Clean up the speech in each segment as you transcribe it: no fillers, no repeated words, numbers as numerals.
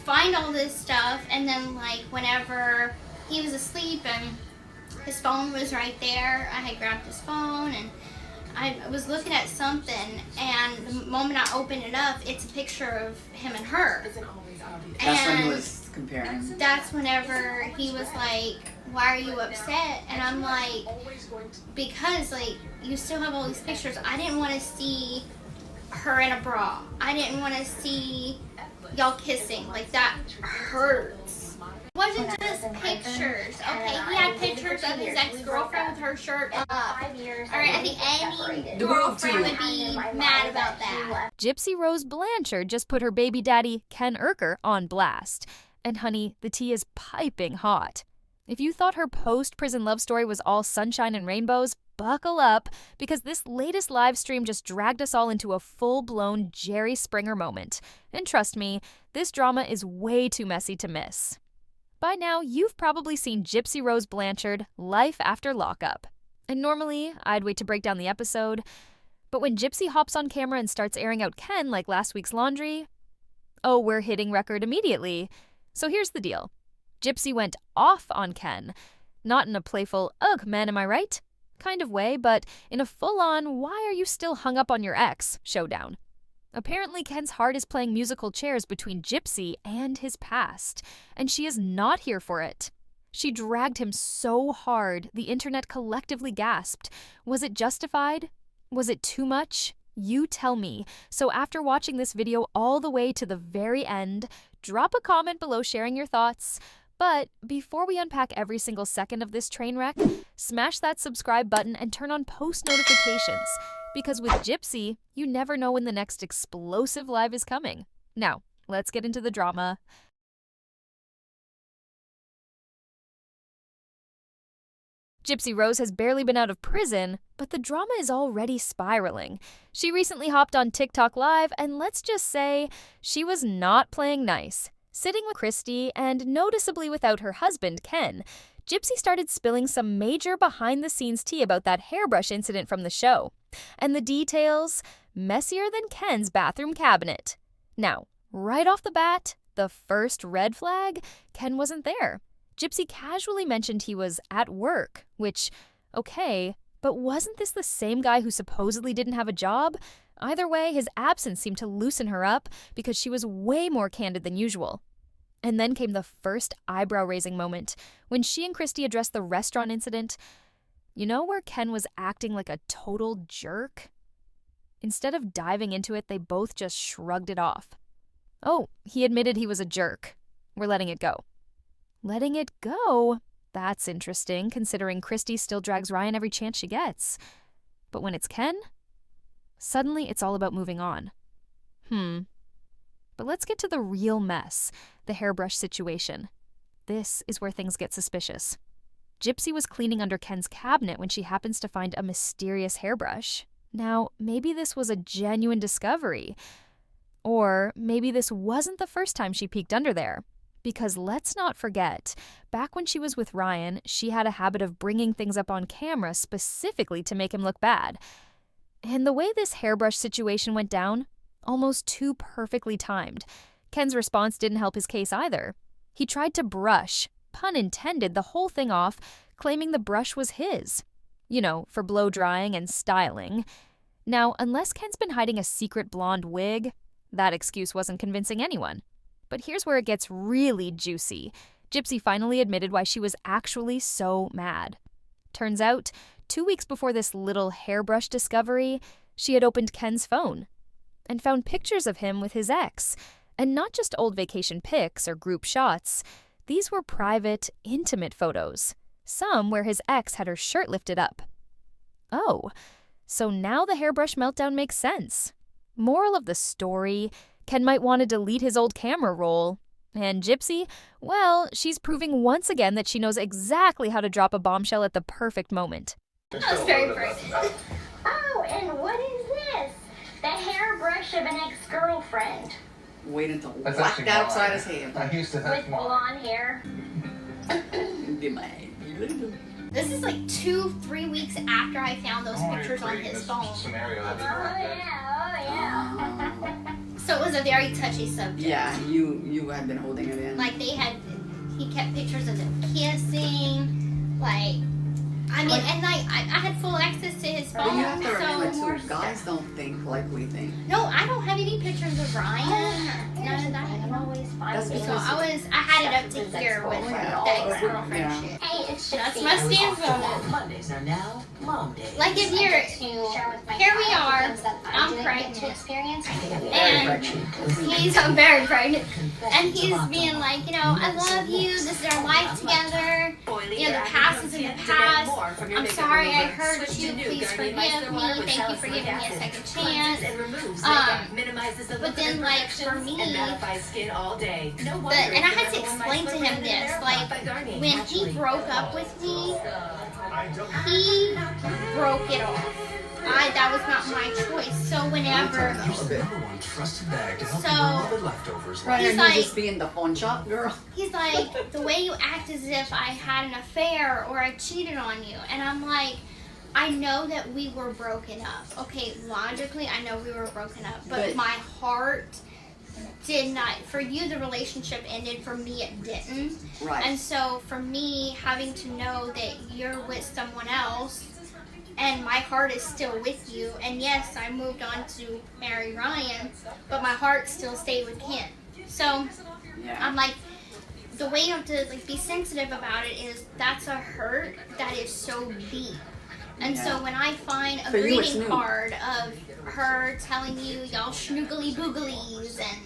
find all this stuff, and then like whenever he was asleep and his phone was right there, I had grabbed his phone and I was looking at something, and the moment I opened it up, it's a picture of him and her. That's when he was comparing. That's whenever he was like, why are you upset? And I'm like, because like you still have all these pictures. I didn't want to see her in a bra. I didn't want to see y'all kissing. Like, that hurts. It wasn't just pictures. Okay, he had pictures of his ex-girlfriend with her shirt up. Alright, I think any girlfriend would be mad about that. Gypsy Rose Blanchard just put her baby daddy, Ken Urker, on blast. And honey, the tea is piping hot. If you thought her post-prison love story was all sunshine and rainbows, buckle up, because this latest live stream just dragged us all into a full-blown Jerry Springer moment. And trust me, this drama is way too messy to miss. By now, you've probably seen Gypsy Rose Blanchard, Life After Lockup. And normally, I'd wait to break down the episode, but when Gypsy hops on camera and starts airing out Ken like last week's laundry, oh, we're hitting record immediately. So here's the deal. Gypsy went off on Ken. Not in a playful, ugh, man, am I right? kind of way, but in a full-on, why are you still hung up on your ex showdown. Apparently, Ken's heart is playing musical chairs between Gypsy and his past, and she is not here for it. She dragged him so hard, the internet collectively gasped. Was it justified? Was it too much? You tell me. So after watching this video all the way to the very end, drop a comment below sharing your thoughts. But before we unpack every single second of this train wreck, smash that subscribe button and turn on post notifications. Because with Gypsy, you never know when the next explosive live is coming. Now, let's get into the drama. Gypsy Rose has barely been out of prison, but the drama is already spiraling. She recently hopped on TikTok Live, and let's just say she was not playing nice. Sitting with Christy and noticeably without her husband, Ken, Gypsy started spilling some major behind-the-scenes tea about that hairbrush incident from the show. And the details, messier than Ken's bathroom cabinet. Now, right off the bat, the first red flag, Ken wasn't there. Gypsy casually mentioned he was at work, which, okay, but wasn't this the same guy who supposedly didn't have a job? Either way, his absence seemed to loosen her up because she was way more candid than usual. And then came the first eyebrow-raising moment, when she and Christy addressed the restaurant incident. You know where Ken was acting like a total jerk? Instead of diving into it, they both just shrugged it off. Oh, he admitted he was a jerk. We're letting it go. Letting it go? That's interesting, considering Christy still drags Ryan every chance she gets. But when it's Ken, suddenly it's all about moving on. But let's get to the real mess, the hairbrush situation. This is where things get suspicious. Gypsy was cleaning under Ken's cabinet when she happens to find a mysterious hairbrush. Now, maybe this was a genuine discovery. Or maybe this wasn't the first time she peeked under there. Because let's not forget, back when she was with Ryan, she had a habit of bringing things up on camera specifically to make him look bad. And the way this hairbrush situation went down, almost too perfectly timed. Ken's response didn't help his case either. He tried to brush, pun intended, the whole thing off, claiming the brush was his. You know, for blow drying and styling. Now, unless Ken's been hiding a secret blonde wig, that excuse wasn't convincing anyone. But here's where it gets really juicy. Gypsy finally admitted why she was actually so mad. Turns out, 2 weeks before this little hairbrush discovery, she had opened Ken's phone and found pictures of him with his ex. And not just old vacation pics or group shots. These were private, intimate photos. Some where his ex had her shirt lifted up. Oh, so now the hairbrush meltdown makes sense. Moral of the story, Ken might want to delete his old camera roll. And Gypsy, well, she's proving once again that she knows exactly how to drop a bombshell at the perfect moment. That was very frightening. Oh, and what is this? The hairbrush of an ex-girlfriend. Wait until That's whacked actually outside mine. his hand. I used to have With mine. blonde hair. Get my hand. This is like 2-3 weeks after I found those Oh, pictures you're on creating his this phone. scenario Oh that'd be perfect. yeah, oh yeah. So it was a very touchy subject. Yeah, you had been holding it in. Like he kept pictures of them kissing, like, I mean, and like I had full access to his phone. But you have to remember so too, guys don't think like we think. no, I don't have any pictures of Ryan. None of that. That's So because I had it up to here with the ex-girlfriend Yeah. shit. Hey, it's That's Gypsy. my stance on it. Mondays are now Mom Days. Like if you're, here we are, I'm pregnant, and I'm very pregnant, and he's being like, you know, I love you, this is our life together, you know, the past is in the past, I'm sorry I hurt you, please forgive me, thank you for giving me a second chance, but then like for me, and I had to explain to him this, like when he broke up with me, he broke it off. That was not my choice. So whenever, Right, he's are like, you just being the phone shop girl? he's like, the way you act as if I had an affair or I cheated on you. And I'm like, I know that we were broken up. Okay, logically, I know we were broken up. But my heart did not. For you, the relationship ended. For me, it didn't. Right. And so for me, having to know that you're with someone else and my heart is still with you, and yes, I moved on to marry Ryan, but my heart still stayed with Ken. So Yeah. I'm like, the way you have to like be sensitive about it is that's a hurt that is so deep. And so when I find a For you, it's greeting new. card of her telling you y'all schnoogly boogalies and,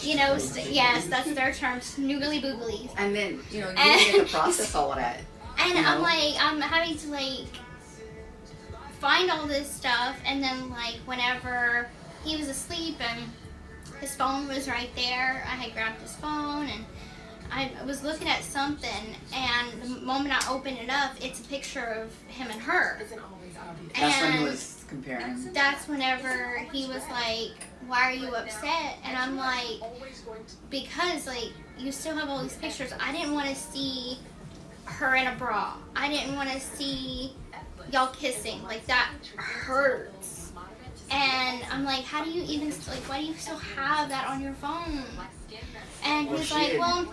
you know, yes, that's their term, schnoogly boogalies. And then, you know, you get to process all of that. And You I'm know? like, I'm having to like find all this stuff, and then like whenever he was asleep and his phone was right there, I had grabbed his phone and I was looking at something, and the moment I opened it up, it's a picture of him and her. That's when he And was comparing. that's whenever he was like, why are you upset? And I'm like, because like you still have all these pictures. I didn't want to see her in a bra. I didn't want to see y'all kissing. Like that hurts. And I'm like, how do you even, like, why do you still have that on your phone? And he's like, well,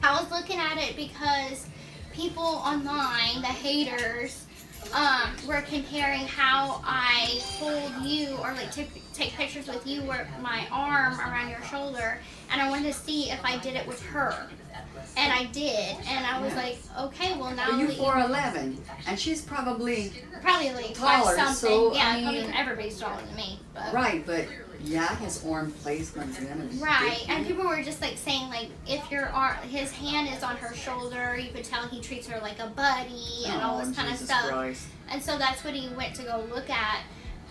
I was looking at it because people online, the haters, were comparing how I hold you or like take pictures with you with my arm around your shoulder, and I wanted to see if I did it with her. And I did, and I was like, okay, well now But you that 4'11", and she's probably probably taller, 5 something. so, Yeah, I mean- probably everybody's taller than me. But. right, but yeah, his arm placement's gonna be Right, different. and people were just like saying like if his hand is on her shoulder, you could tell he treats her like a buddy and all this kind of Jesus stuff. Christ. And so that's what he went to go look at,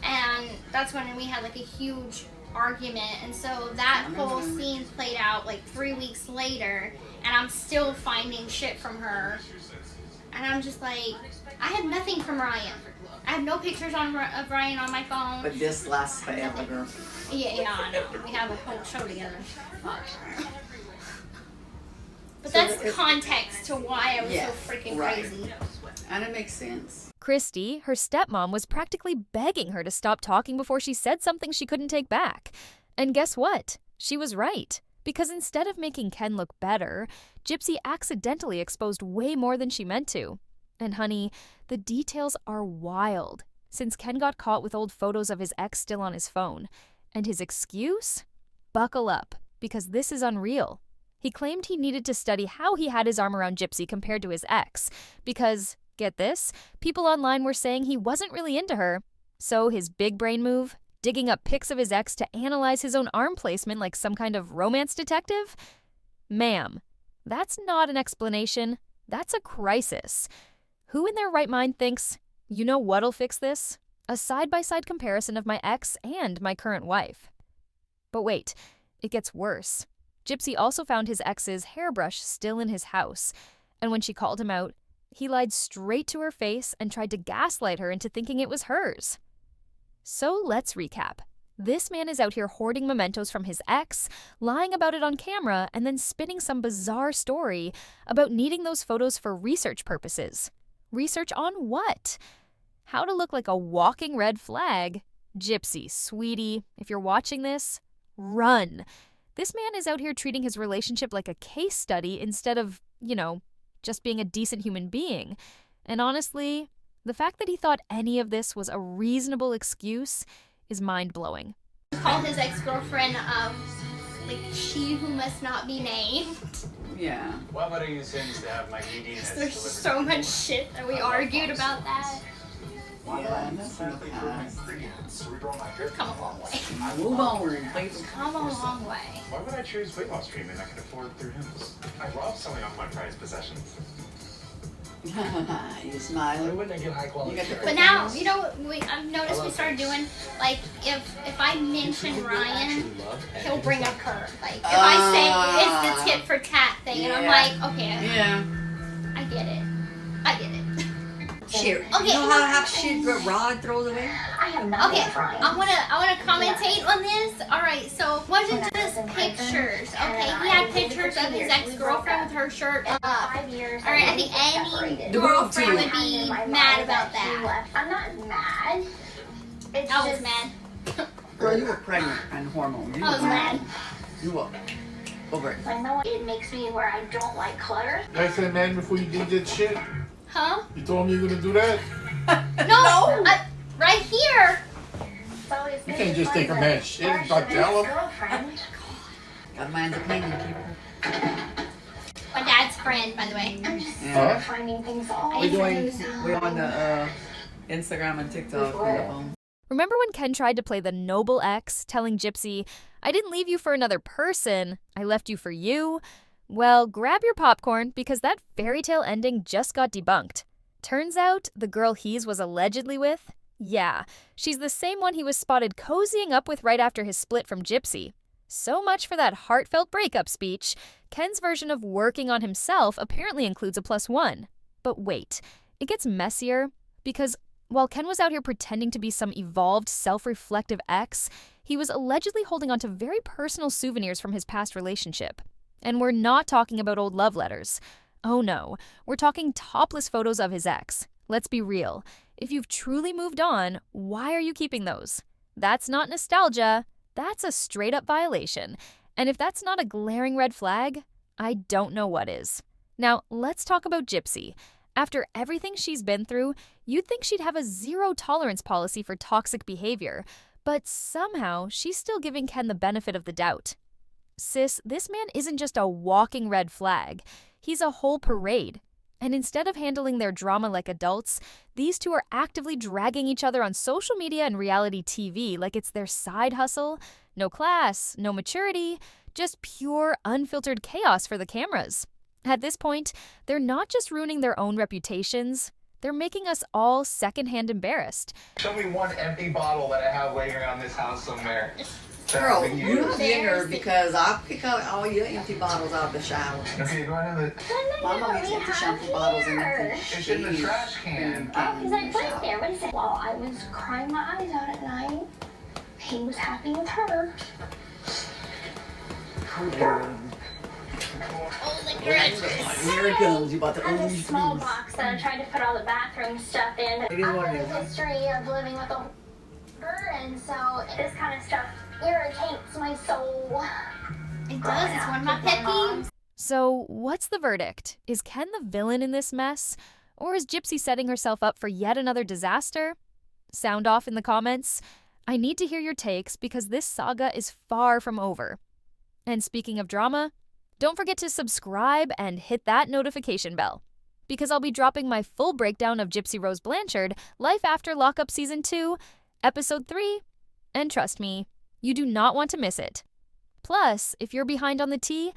and that's when we had like a huge argument. And so that whole scene played out like 3 weeks later, and I'm still finding shit from her, and I'm just like, I have nothing from Ryan. I have no pictures of Ryan on my phone. But this lasts forever, girl. Yeah, I know. We have a whole show together. Fuck. But So that's it- context to why I was Yeah, so freaking right. crazy. And it makes sense. Christy, her stepmom, was practically begging her to stop talking before she said something she couldn't take back. And guess what? She was right. Because instead of making Ken look better, Gypsy accidentally exposed way more than she meant to. And honey, the details are wild, since Ken got caught with old photos of his ex still on his phone. And his excuse? Buckle up, because this is unreal. He claimed he needed to study how he had his arm around Gypsy compared to his ex, because, get this, people online were saying he wasn't really into her. So his big brain move? Digging up pics of his ex to analyze his own arm placement like some kind of romance detective? Ma'am, that's not an explanation. That's a crisis. Who in their right mind thinks, you know what'll fix this? A side-by-side comparison of my ex and my current wife. But wait, it gets worse. Gypsy also found his ex's hairbrush still in his house, and when she called him out, he lied straight to her face and tried to gaslight her into thinking it was hers. So let's recap. This man is out here hoarding mementos from his ex, lying about it on camera, and then spinning some bizarre story about needing those photos for research purposes. Research on what? How to look like a walking red flag? Gypsy, sweetie, if you're watching this, run. This man is out here treating his relationship like a case study instead of, just being a decent human being. And honestly, the fact that he thought any of this was a reasonable excuse is mind-blowing. Call his ex-girlfriend, she who must not be named. Yeah. Why would I use him to have my ED? There's so much shit that we argued about that. Yeah, that's in the past. We've come a long way. Move onward, please. Come a long way. Why would I choose weight loss treatment I can afford through him? I love selling off my prized possessions. You Why smiling. wouldn't I get high quality? You got the But now, I've noticed we started doing, if I mention Ryan, he'll bring up her. If I say it's the tit for tat thing, and I'm like, okay, Yeah. I get it. Shit. Okay. You know how to have shit that Rod throws away? I have nothing Okay, for Ryan. I wanna commentate on this. Alright, so wasn't just pictures. Okay, he had pictures of his ex-girlfriend with her shirt up. 5 years. Alright, I think any The world girlfriend too. would be mad about that. I'm not mad. It's I was just mad. Girl, you were pregnant and hormones. You I was were mad. You were. Over it. I know it makes me where I don't like clutter. I said, man, before you did that shit, Huh? you told me you were gonna do that. No! Right here! So it's You can't just take a man's shit and not tell him. girlfriend. Got a man's opinion, people. My dad's friend, by the way. I'm just Huh? finding things all We're on the Instagram and TikTok on the phone. Remember when Ken tried to play the noble ex, telling Gypsy, I didn't leave you for another person, I left you for you? Well, grab your popcorn because that fairy tale ending just got debunked. Turns out the girl He's was allegedly with, yeah, she's the same one he was spotted cozying up with right after his split from Gypsy. So much for that heartfelt breakup speech. Ken's version of working on himself apparently includes a +1. But wait, it gets messier because while Ken was out here pretending to be some evolved, self-reflective ex, he was allegedly holding on to very personal souvenirs from his past relationship. And we're not talking about old love letters. Oh no, we're talking topless photos of his ex. Let's be real. If you've truly moved on, why are you keeping those? That's not nostalgia. That's a straight-up violation. And if that's not a glaring red flag, I don't know what is. Now, let's talk about Gypsy. After everything she's been through, you'd think she'd have a zero-tolerance policy for toxic behavior, but somehow she's still giving Ken the benefit of the doubt. Sis, this man isn't just a walking red flag. He's a whole parade. And instead of handling their drama like adults, these two are actively dragging each other on social media and reality TV like it's their side hustle. No class, no maturity, just pure, unfiltered chaos for the cameras. At this point, they're not just ruining their own reputations, they're making us all secondhand embarrassed. Show me one empty bottle that I have laying around this house somewhere. Girl, you dinner because I'll pick out all your empty bottles out of the shower. Okay, go ahead and Mama always empty shampoo bottles in the it's in the trash can. Oh, because I put it there. What is it? Well, I was crying my eyes out at night. He was happy with her. Oh, the grudges. Here it comes. You about to I own have these this small please. box that I tried to put all the bathroom stuff in. It is I what have it a is. history of living with a and so this kind of stuff irritates my soul. It does. It's one of my pet peeves. So, what's the verdict? Is Ken the villain in this mess? Or is Gypsy setting herself up for yet another disaster? Sound off in the comments. I need to hear your takes because this saga is far from over. And speaking of drama, don't forget to subscribe and hit that notification bell, because I'll be dropping my full breakdown of Gypsy Rose Blanchard, Life After Lockup Season 2, Episode 3, and trust me, you do not want to miss it. Plus, if you're behind on the tea,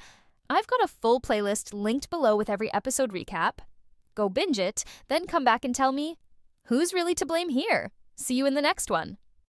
I've got a full playlist linked below with every episode recap. Go binge it, then come back and tell me, who's really to blame here? See you in the next one.